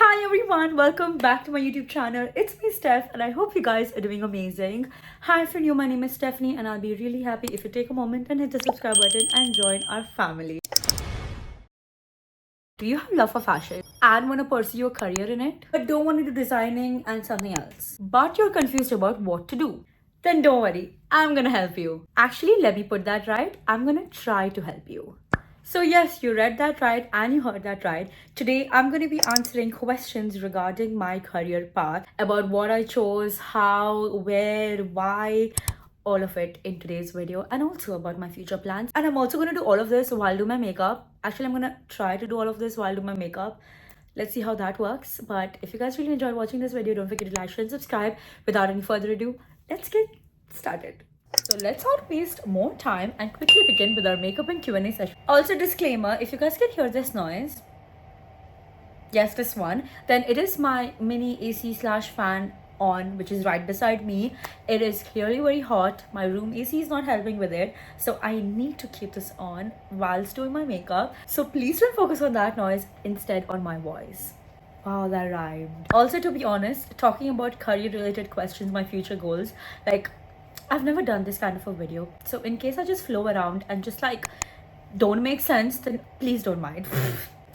Hi everyone, welcome back to my YouTube channel. It's me Steph and I hope you guys are doing amazing. Hi, if you're new, my name is Stephanie and I'll be really happy if you take a moment and hit the subscribe button and join our family. Do you have love for fashion and want to pursue your career in it, but don't want to do designing and something else, but you're confused about what to do? Then don't worry, I'm gonna help you. Actually, let me put that right. I'm gonna try to help you. So, yes, you read that right and you heard that right. Today, I'm going to be answering questions regarding my career path, about what I chose, how, where, why, all of it in today's video, and also about my future plans. And I'm also going to do all of this while do my makeup. Actually, I'm going to try to do all of this while do my makeup. Let's see how that works. But if you guys really enjoyed watching this video, don't forget to like, share, and subscribe. Without any further ado, let's get started. So let's not waste more time and quickly begin with our makeup and Q&A session. Also, disclaimer, if you guys can hear this noise, yes, this one, then it is my mini AC slash fan on, which is right beside me. It is clearly very hot. My room AC is not helping with it, so I need to keep this on whilst doing my makeup. So please don't focus on that noise, instead on my voice. Wow, that rhymed. Also, to be honest, talking about career related questions, my future goals, like, I've never done this kind of a video. So in case I just flow around and just like don't make sense, then please don't mind.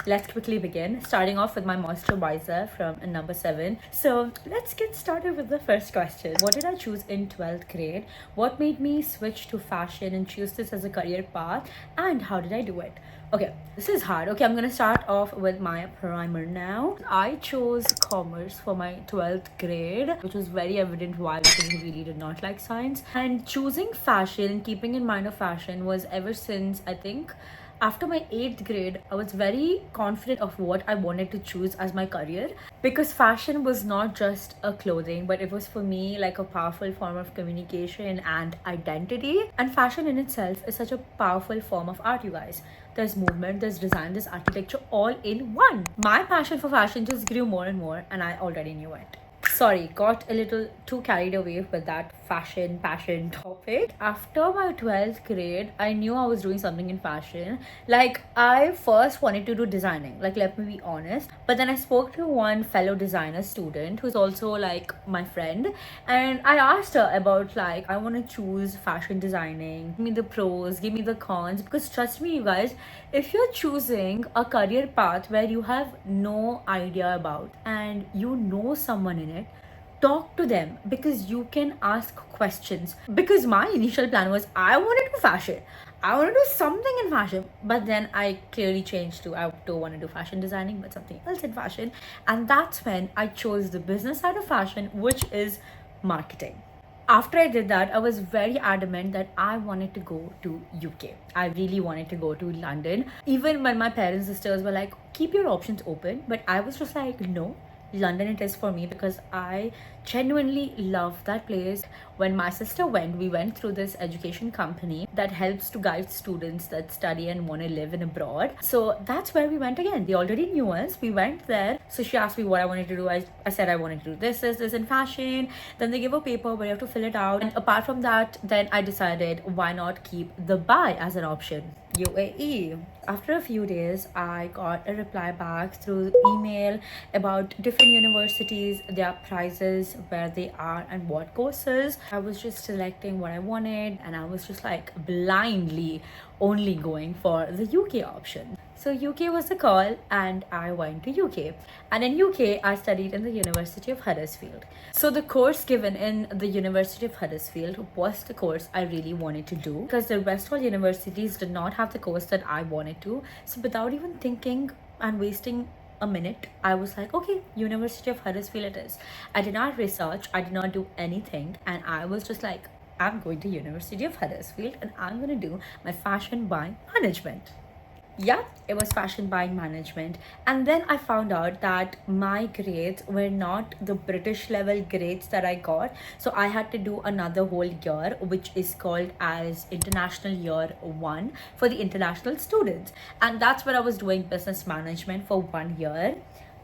Let's quickly begin, starting off with my moisturizer from number 7. So let's get started with the first question. What did I choose in 12th grade? What made me switch to fashion and choose this as a career path? And how did I do it? Okay, this is hard. Okay, I'm gonna start off with my primer now. I chose commerce for my 12th grade, which was very evident why, because I really did not like science. And choosing fashion, keeping in mind of fashion, was ever since, I think, after my 8th grade, I was very confident of what I wanted to choose as my career, because fashion was not just a clothing, but it was for me like a powerful form of communication and identity. And fashion in itself is such a powerful form of art, you guys. There's movement, there's design, there's architecture all in one. My passion for fashion just grew more and more, and I already knew it. Sorry, got a little too carried away with that fashion passion topic. After my 12th grade, I knew I was doing something in fashion. Like, I first wanted to do designing, like, let me be honest. But then I spoke to one fellow designer student who's also like my friend, and I asked her about, like, I want to choose fashion designing. Give me the pros, give me the cons, because trust me, you guys, if you're choosing a career path where you have no idea about and you know someone in it, talk to them, because you can ask questions. Because my initial plan was I want to do fashion, I want to do something in fashion, but then I clearly changed to I don't want to do fashion designing but something else in fashion. And that's when I chose the business side of fashion, which is marketing. After I did that, I was very adamant that I wanted to go to UK. I really wanted to go to London. Even when my parents and sisters were like, keep your options open, but I was just like, no, London it is for me, because I genuinely love that place. When my sister went, we went through this education company that helps to guide students that study and want to live in abroad. So that's where we went again. They already knew us. We went there. So she asked me what I wanted to do. I said I wanted to do this in fashion. Then they give a paper where you have to fill it out. And apart from that, then I decided, why not keep Dubai as an option? UAE. After a few days, I got a reply back through email about different universities, their prices, where they are, and what courses. I was just selecting what I wanted, and I was just like blindly only going for the UK option. So UK was the call, and I went to UK. And in UK, I studied in the University of Huddersfield. So the course given in the University of Huddersfield was the course I really wanted to do, because the rest of universities did not have the course that I wanted to. So without even thinking and wasting a minute, I was like, okay, University of Huddersfield it is. I did not research, I did not do anything, and I was just like, I'm going to University of Huddersfield and I'm going to do my fashion by management. Yeah, it was fashion buying management. And then I found out that my grades were not the British level grades that I got. So I had to do another whole year, which is called as International Year 1 for the international students. And that's where I was doing business management for 1 year.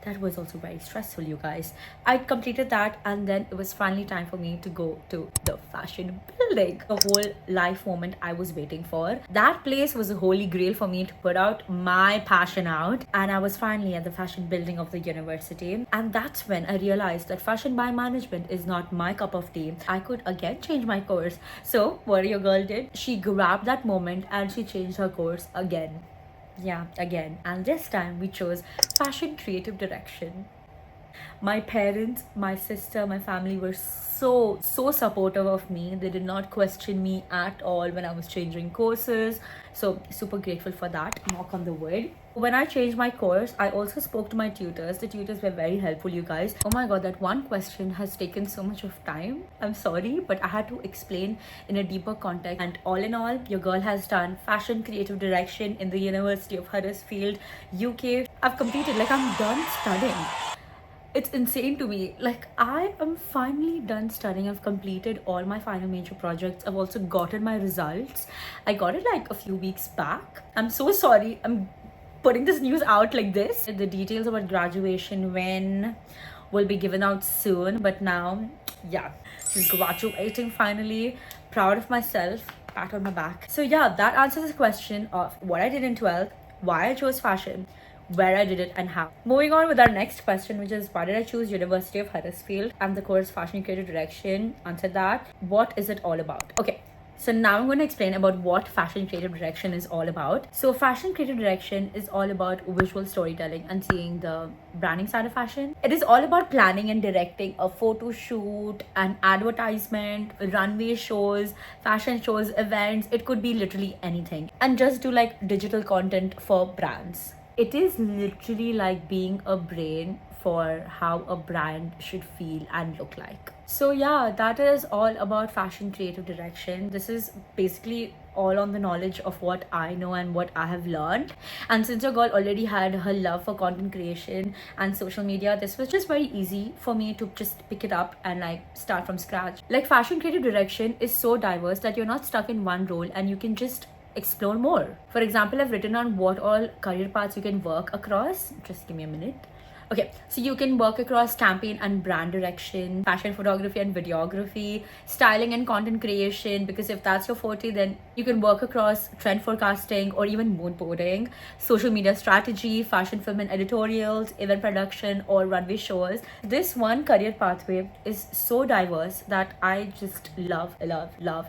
That was also very stressful, you guys. I completed that, and then it was finally time for me to go to the fashion building. The whole life moment I was waiting for. That place was a holy grail for me to put out my passion out. And I was finally at the fashion building of the university. And that's when I realized that fashion by management is not my cup of tea. I could again change my course. So, what your girl did, she grabbed that moment and she changed her course again. Yeah, again. And this time we chose fashion creative direction. My parents, my sister, my family were so supportive of me. They did not question me at all when I was changing courses. So super grateful for that. Knock on the wood. When I changed my course, I also spoke to my tutors. The tutors were very helpful, you guys. Oh my god, that one question has taken so much of time. I'm sorry, but I had to explain in a deeper context. And all in all, your girl has done fashion creative direction in the University of Huddersfield, UK. I've completed, like, I'm done studying. It's insane to me. Like, I am finally done studying. I've completed all my final major projects. I've also gotten my results. I got it like a few weeks back. I'm so sorry I'm putting this news out like this. The details about graduation when will be given out soon, but now, yeah, graduating finally. Proud of myself. Pat on my back. So yeah, that answers the question of what I did in 12th, why I chose fashion, where I did it, and how. Moving on with our next question, which is why did I choose University of Huddersfield and the course Fashion Creative Direction? Answer that. What is it all about? Okay. So now I'm going to explain about what fashion creative direction is all about. So fashion creative direction is all about visual storytelling and seeing the branding side of fashion. It is all about planning and directing a photo shoot, an advertisement, runway shows, fashion shows, events. It could be literally anything. And just do like digital content for brands. It is literally like being a brain for how a brand should feel and look like. So yeah, that is all about fashion creative direction. This is basically all on the knowledge of what I know and what I have learned. And since your girl already had her love for content creation and social media, this was just very easy for me to just pick it up and like start from scratch. Like, fashion creative direction is so diverse that you're not stuck in one role and you can just explore more. For example, I've written on what all career paths you can work across. Just give me a minute. Okay, so you can work across campaign and brand direction, fashion photography and videography, styling and content creation, because if that's your forte, then you can work across trend forecasting or even mood boarding, social media strategy, fashion film and editorials, event production, or runway shows. This one career pathway is so diverse that I just love,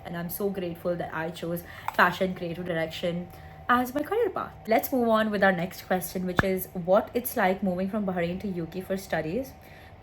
and I'm so grateful that I chose fashion creative direction as my career path. Let's move on with our next question, which is what it's like moving from Bahrain to UK for studies.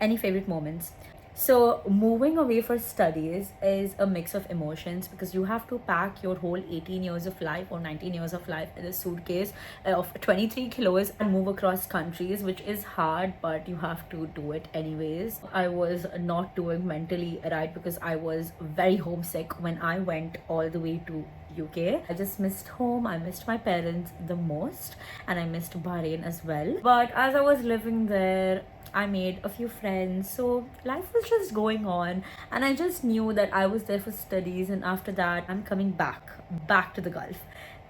Any favorite moments? So, moving away for studies is a mix of emotions because you have to pack your whole 18 years of life or 19 years of life in a suitcase of 23 kilos and move across countries, which is hard, but you have to do it anyways. I was not doing mentally right because I was very homesick when I went all the way to UK. I just missed home, I missed my parents the most, and I missed Bahrain as well. But as I was living there, I made a few friends, so life was just going on, and I just knew that I was there for studies, and after that I'm coming back to the Gulf,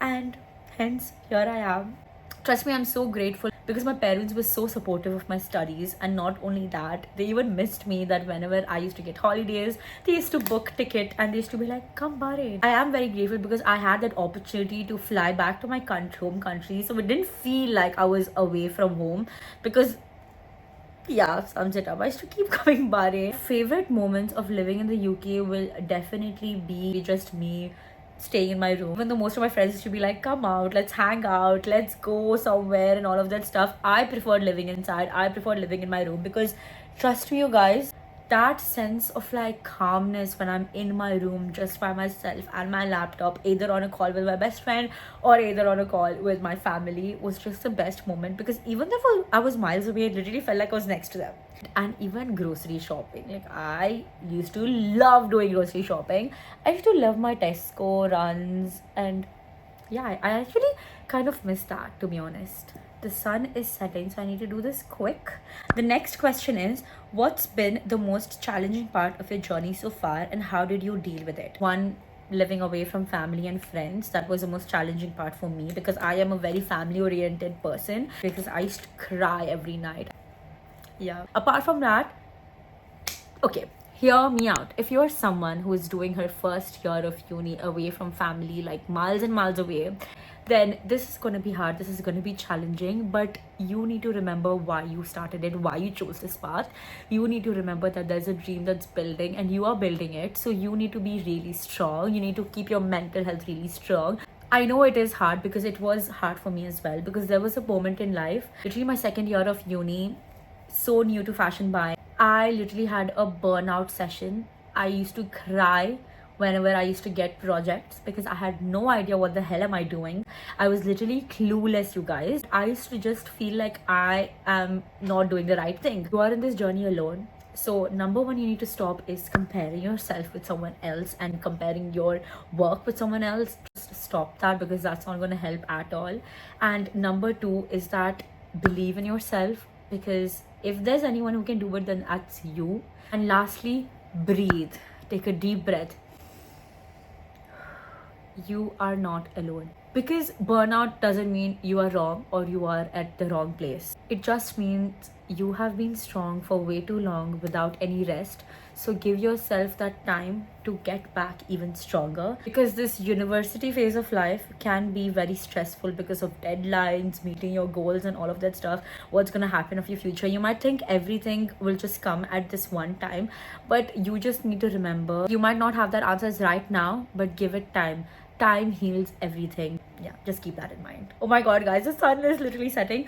and hence here I am. Trust me, I'm so grateful because my parents were so supportive of my studies, and not only that, they even missed me that whenever I used to get holidays, they used to book ticket and they used to be like, come Bahrain. I am very grateful because I had that opportunity to fly back to my home country, so it didn't feel like I was away from home because yeah, sums it up. I used to keep coming Bahrain. Favorite moments of living in the UK will definitely be just me staying in my room. Even though most of my friends used to be like, come out, let's hang out, let's go somewhere and all of that stuff, I preferred living inside. I preferred living in my room because trust me, you guys, that sense of like calmness when I'm in my room just by myself and my laptop, either on a call with my best friend or either on a call with my family, was just the best moment because even though I was miles away, it literally felt like I was next to them. And even grocery shopping, like I used to love doing grocery shopping. I used to love my Tesco runs, and yeah, I actually kind of miss that, to be honest. The sun is setting, so I need to do this quick. The next question is what's been the most challenging part of your journey so far, and how did you deal with it? One, living away from family and friends. That was the most challenging part for me because I am a very family oriented person because I used to cry every night. Yeah. Apart from that, okay, hear me out. If you're someone who is doing her first year of uni away from family, like miles and miles away, then this is going to be hard. This is going to be challenging, but you need to remember why you started it, why you chose this path. You need to remember that there's a dream that's building and you are building it. So you need to be really strong. You need to keep your mental health really strong. I know it is hard because it was hard for me as well, because there was a moment in life, literally my second year of uni, so new to fashion buying. I literally had a burnout session. I used to cry whenever I used to get projects because I had no idea what the hell am I doing. I was literally clueless, you guys. I used to just feel like I am not doing the right thing. You are in this journey alone. So number one you need to stop is comparing yourself with someone else and comparing your work with someone else. Just stop that, because that's not going to help at all. And number two is that believe in yourself, because if there's anyone who can do it, then that's you. And lastly, breathe. Take a deep breath. You are not alone, because burnout doesn't mean you are wrong or you are at the wrong place. It just means you have been strong for way too long without any rest. So give yourself that time to get back even stronger, because this university phase of life can be very stressful because of deadlines, meeting your goals and all of that stuff. What's going to happen of your future? You might think everything will just come at this one time, but you just need to remember, you might not have that answers right now, but give it time. Time heals everything. Yeah, just keep that in mind. Oh my god, guys, the sun is literally setting.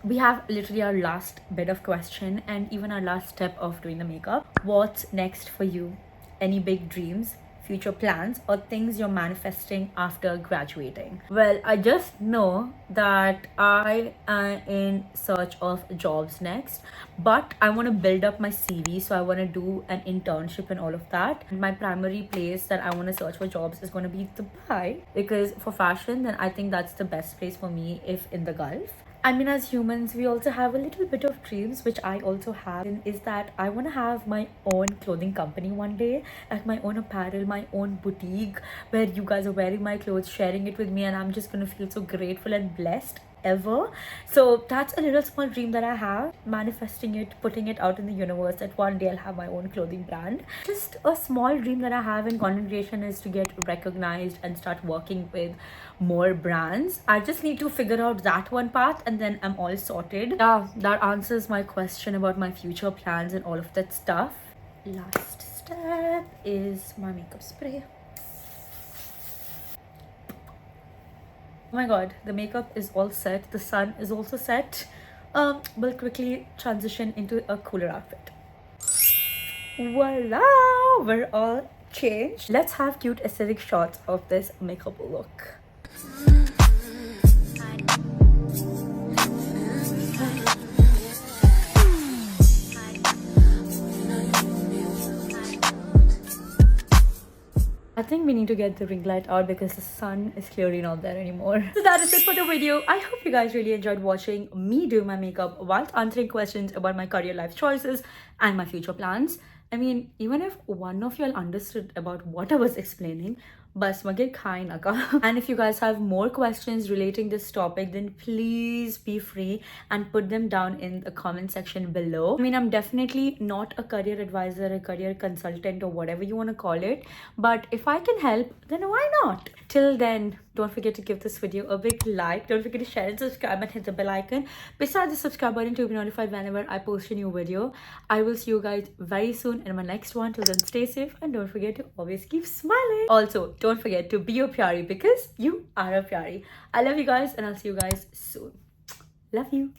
We have literally our last bit of question and even our last step of doing the makeup. What's next for you? Any big dreams, future plans, or things you're manifesting after graduating? Well, I just know that I am in search of jobs next, but I want to build up my CV, so I want to do an internship and all of that. And my primary place that I want to search for jobs is going to be Dubai, because for fashion, then I think that's the best place for me if in the Gulf. I mean, as humans, we also have a little bit of dreams, which I also have, and is that I want to have my own clothing company one day, like my own apparel, my own boutique, where you guys are wearing my clothes, sharing it with me, and I'm just gonna feel so grateful and blessed ever. So that's a little small dream that I have, manifesting it, putting it out in the universe, that one day I'll have my own clothing brand. Just a small dream that I have in content creation is to get recognized and start working with more brands. I just need to figure out that one path and then I'm all sorted. Yeah, that answers my question about my future plans and all of that stuff. Last step is my makeup spray. Oh my god, the makeup is all set. The sun is also set. We'll quickly transition into a cooler outfit. Voila! We're all changed. Let's have cute aesthetic shots of this makeup look. I think we need to get the ring light out because the sun is clearly not there anymore. So that is it for the video. I hope you guys really enjoyed watching me do my makeup whilst answering questions about my career life choices and my future plans. I mean, even if one of you all understood about what I was explaining, bas mage khai na ka. And if you guys have more questions relating this topic, then please be free and put them down in the comment section below. I mean, I'm definitely not a career advisor, a career consultant, or whatever you want to call it, but if I can help, then why not? Till then, don't forget to give this video a big like. Don't forget to share and subscribe and hit the bell icon beside the subscribe button to be notified whenever I post a new video. I will see you guys very soon in my next one. Till then, stay safe and don't forget to always keep smiling. Also, don't forget to be a pyari, because you are a pyari. I love you guys and I'll see you guys soon. Love you.